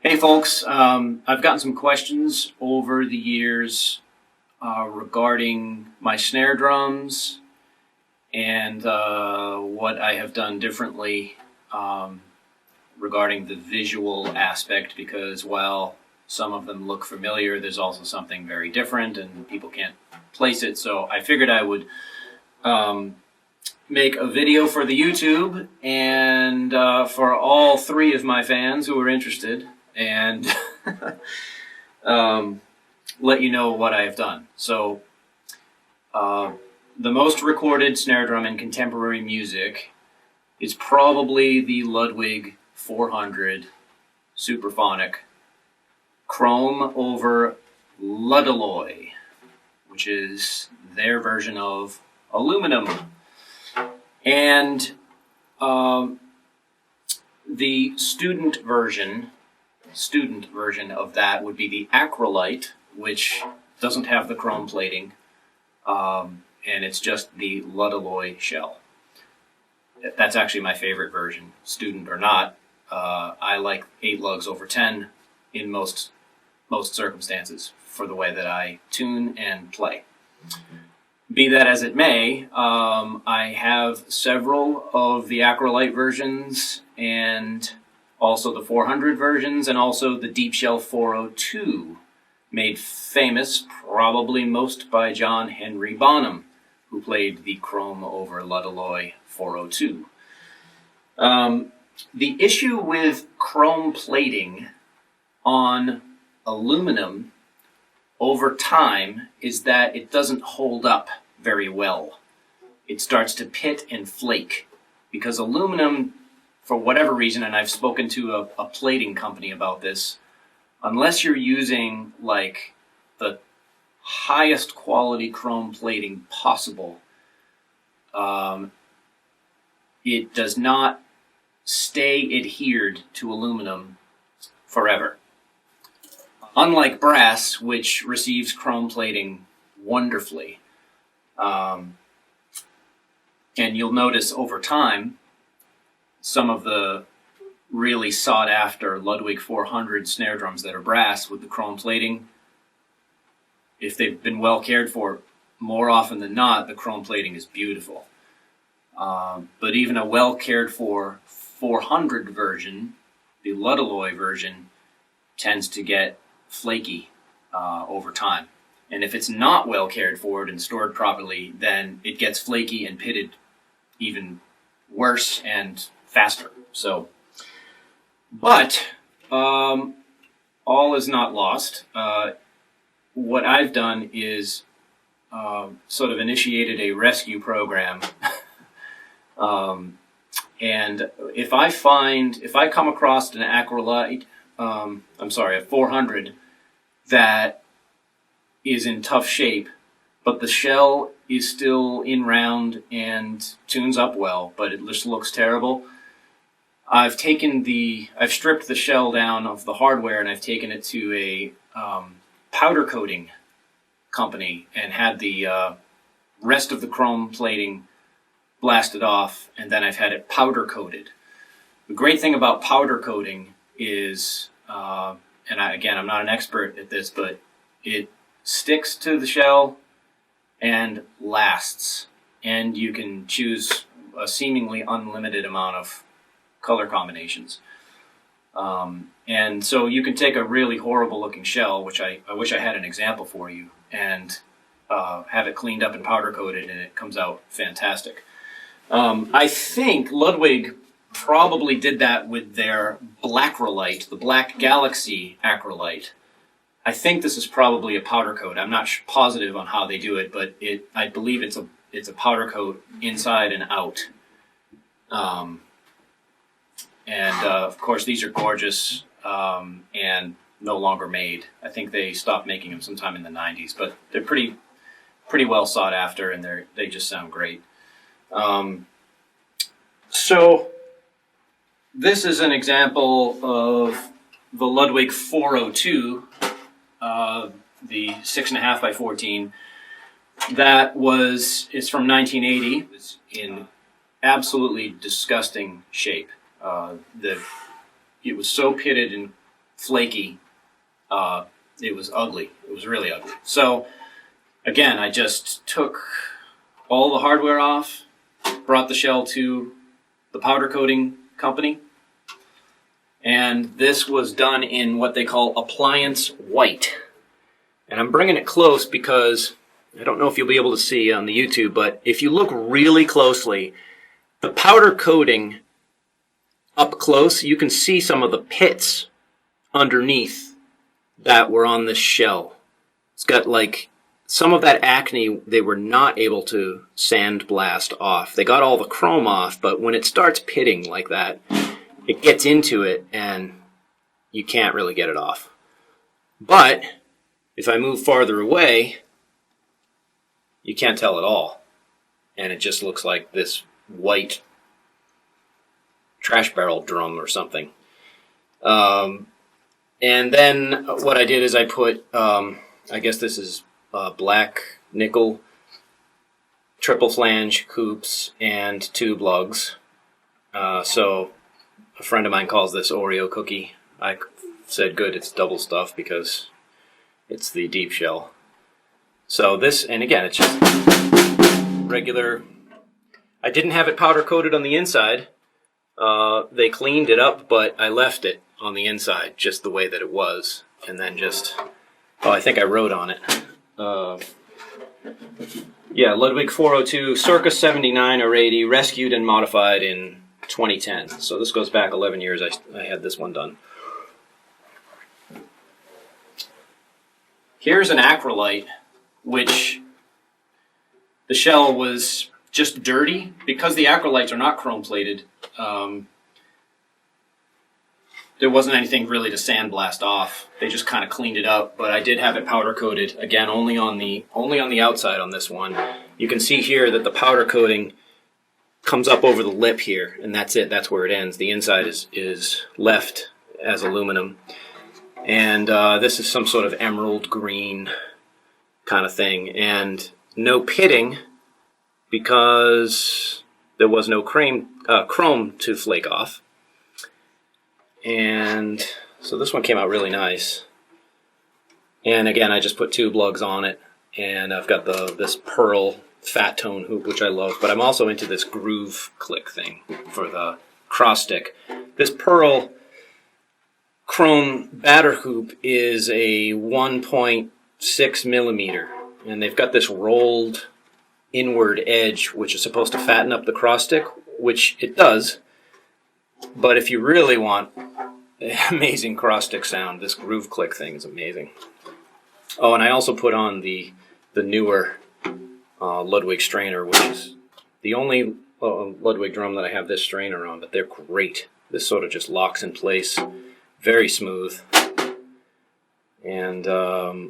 Hey folks, I've gotten some questions over the years regarding my snare drums and what I have done differently regarding the visual aspect, because while some of them look familiar, there's also something very different and people can't place it. So I figured I would make a video for the YouTube and for all three of my fans who are interested, and let you know what I have done. So the most recorded snare drum in contemporary music is probably the Ludwig 400 Superphonic chrome over ludalloy, which is their version of aluminum. And the student version of that would be the acrylite, which doesn't have the chrome plating, and it's just the ludalloy shell. That's actually my favorite version, student or not. I like 8 lugs over 10 in most circumstances for the way that I tune and play. Be that as it may, I have several of the acrylite versions and also the 400 versions, and also the deep shell 402, made famous probably most by John Henry Bonham, who played the chrome over ludalloy 402. The issue with chrome plating on aluminum over time is that it doesn't hold up very well. It starts to pit and flake because aluminum, for whatever reason, and I've spoken to a plating company about this, unless you're using like the highest quality chrome plating possible, it does not stay adhered to aluminum forever. Unlike brass, which receives chrome plating wonderfully. And you'll notice over time, some of the really sought after Ludwig 400 snare drums that are brass with the chrome plating, if they've been well cared for, more often than not, the chrome plating is beautiful. But even a well cared for 400 version, the ludalloy version, tends to get flaky over time. And if it's not well cared for and stored properly, then it gets flaky and pitted even worse and faster. So, but all is not lost. What I've done is sort of initiated a rescue program. And if I come across an acrylite, a 400 that is in tough shape, but the shell is still in round and tunes up well, but it just looks terrible, I've stripped the shell down of the hardware and I've taken it to a powder coating company and had the rest of the chrome plating blasted off, and then I've had it powder coated. The great thing about powder coating is, I'm not an expert at this, but it sticks to the shell and lasts, and you can choose a seemingly unlimited amount of color combinations. And so you can take a really horrible looking shell, which I wish I had an example for you, and have it cleaned up and powder coated, and it comes out fantastic. I think Ludwig probably did that with their blackrolite, the Black Galaxy acrylite. I think this is probably a powder coat. I'm not positive on how they do it, but I believe it's a powder coat inside and out. Of course, these are gorgeous and no longer made. I think they stopped making them sometime in the 90s, but they're pretty well sought after, and they just sound great. So this is an example of the Ludwig 402, the 6.5 by 14. It's from 1980. It's in absolutely disgusting shape. It was so pitted and flaky. It was ugly. It was really ugly. So again, I just took all the hardware off, brought the shell to the powder coating company, and this was done in what they call appliance white. And I'm bringing it close because I don't know if you'll be able to see on the YouTube, but if you look really closely, the powder coating up close, you can see some of the pits underneath that were on this shell. It's got like some of that acne they were not able to sandblast off. They got all the chrome off, but when it starts pitting like that, it gets into it and you can't really get it off. But if I move farther away, you can't tell at all. And it just looks like this white trash barrel drum or something. And then what I did is I put, I guess this is black nickel triple flange hoops and tube lugs. So a friend of mine calls this Oreo cookie. I said, good, it's double stuff because it's the deep shell. So this, and again, it's just regular. I didn't have it powder coated on the inside. They cleaned it up, but I left it on the inside just the way that it was. And then just, oh, I think I wrote on it. Yeah, Ludwig 402, circa 79 or 80, rescued and modified in 2010. So this goes back 11 years. I had this one done. Here's an acrylite, which the shell was just dirty. Because the acrylites are not chrome plated, there wasn't anything really to sandblast off. They just kind of cleaned it up, but I did have it powder coated, again, only on the outside on this one. You can see here that the powder coating comes up over the lip here, and that's it. That's where it ends. The inside is left as aluminum. And this is some sort of emerald green kind of thing. And no pitting because there was no chrome to flake off. And so this one came out really nice. And again, I just put tube lugs on it. And I've got this pearl fat tone hoop, which I love. But I'm also into this groove click thing for the cross stick. This pearl chrome batter hoop is a 1.6 millimeter, and they've got this rolled inward edge which is supposed to fatten up the cross stick, which it does. But if you really want an amazing cross stick sound, this groove click thing is amazing. Oh, and I also put on the newer Ludwig strainer, which is the only Ludwig drum that I have this strainer on, but they're great. This sort of just locks in place. Very smooth. And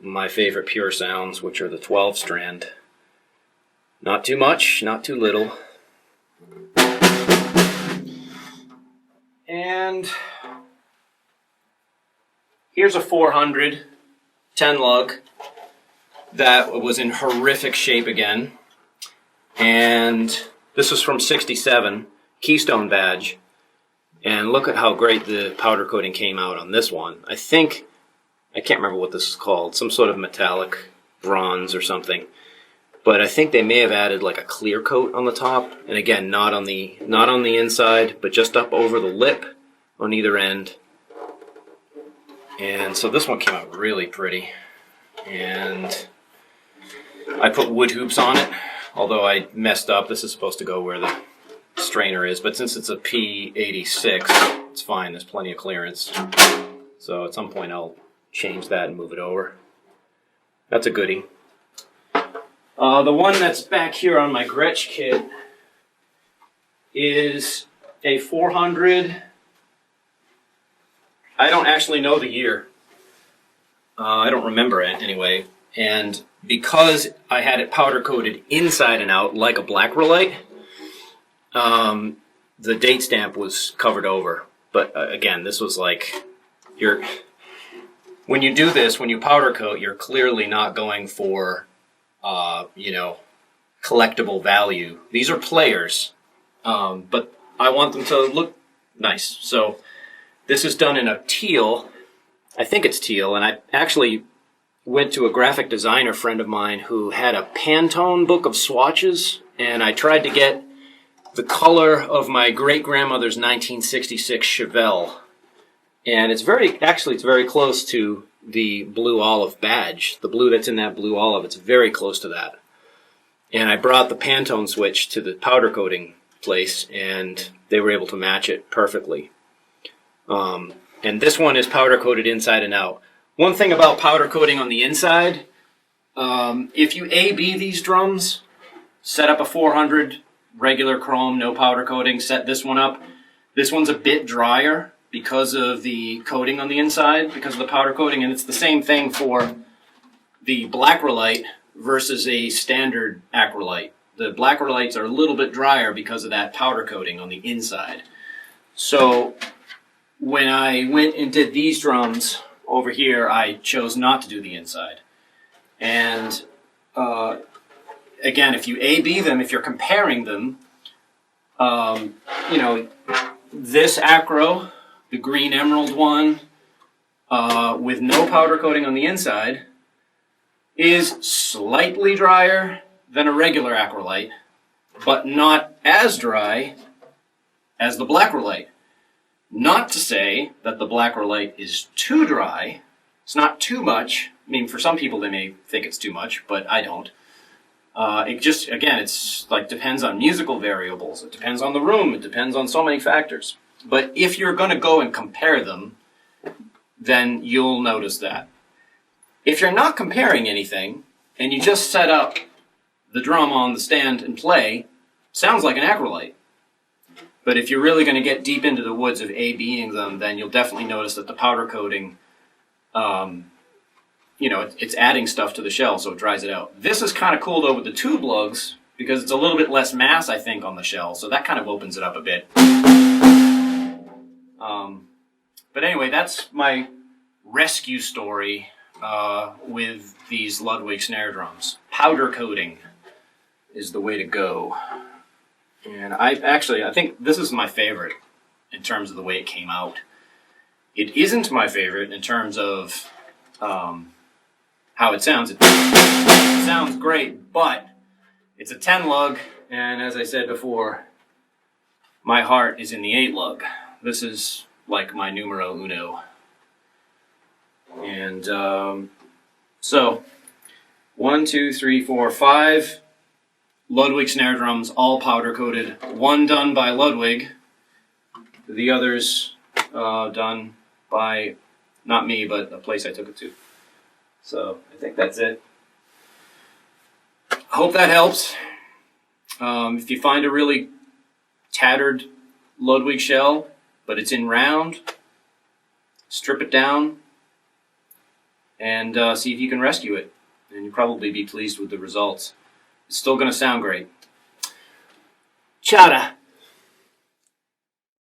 my favorite pure sounds, which are the 12 strand. Not too much, not too little. And here's a 400 10 lug that was in horrific shape again. And this was from '67, Keystone badge. And look at how great the powder coating came out on this one. I can't remember what this is called, some sort of metallic bronze or something. But I think they may have added like a clear coat on the top. And again, not on the inside, but just up over the lip on either end. And so this one came out really pretty. And I put wood hoops on it, although I messed up. This is supposed to go where the strainer is, but since it's a P86, it's fine. There's plenty of clearance. So at some point I'll change that and move it over. That's a goodie. The one that's back here on my Gretsch kit is a 400. I don't actually know the year. I don't remember it anyway. And because I had it powder coated inside and out like a black rolite, the date stamp was covered over. But again, this was like, when you do this, when you powder coat, you're clearly not going for, collectible value. These are players, but I want them to look nice. So this is done in a teal, I think it's teal, and I actually went to a graphic designer friend of mine who had a Pantone book of swatches, and I tried to get the color of my great-grandmother's 1966 Chevelle. And it's very close to the blue olive badge. The blue that's in that blue olive, it's very close to that. And I brought the Pantone switch to the powder coating place, and they were able to match it perfectly. And this one is powder coated inside and out. One thing about powder coating on the inside, if you A-B these drums, set up a 400 regular chrome, no powder coating, set this one up. This one's a bit drier because of the coating on the inside, because of the powder coating, and it's the same thing for the Blackrolite versus a standard acrolite. The Blackrolites are a little bit drier because of that powder coating on the inside. So when I went and did these drums over here, I chose not to do the inside. And again, if you A-B them, if you're comparing them, you know, this acro, the green emerald one, with no powder coating on the inside, is slightly drier than a regular acrolite, but not as dry as the Blackrolite. Not to say that the Blackrolite is too dry. It's not too much. I mean, for some people they may think it's too much, but I don't. It just, again, it's like depends on musical variables. It depends on the room. It depends on so many factors. But if you're going to go and compare them, then you'll notice that. If you're not comparing anything, and you just set up the drum on the stand and play, sounds like an acrolite. But if you're really going to get deep into the woods of A-Bing them, then you'll definitely notice that the powder coating, you know, it's adding stuff to the shell, so it dries it out. This is kind of cool, though, with the tube lugs, because it's a little bit less mass, I think, on the shell, so that kind of opens it up a bit. But anyway, that's my rescue story with these Ludwig snare drums. Powder coating is the way to go. And I think this is my favorite in terms of the way it came out. It isn't my favorite in terms of how it sounds. It sounds great, but it's a 10 lug, and as I said before, my heart is in the 8 lug. This is like my numero uno. And so 1, 2, 3, 4, 5 Ludwig snare drums, all powder coated. One done by Ludwig, the others done by not me, but a place I took it to. So I think that's it. Hope that helps. If you find a really tattered Ludwig shell, but it's in round, strip it down and see if you can rescue it. And you'll probably be pleased with the results. It's still going to sound great. Ciao!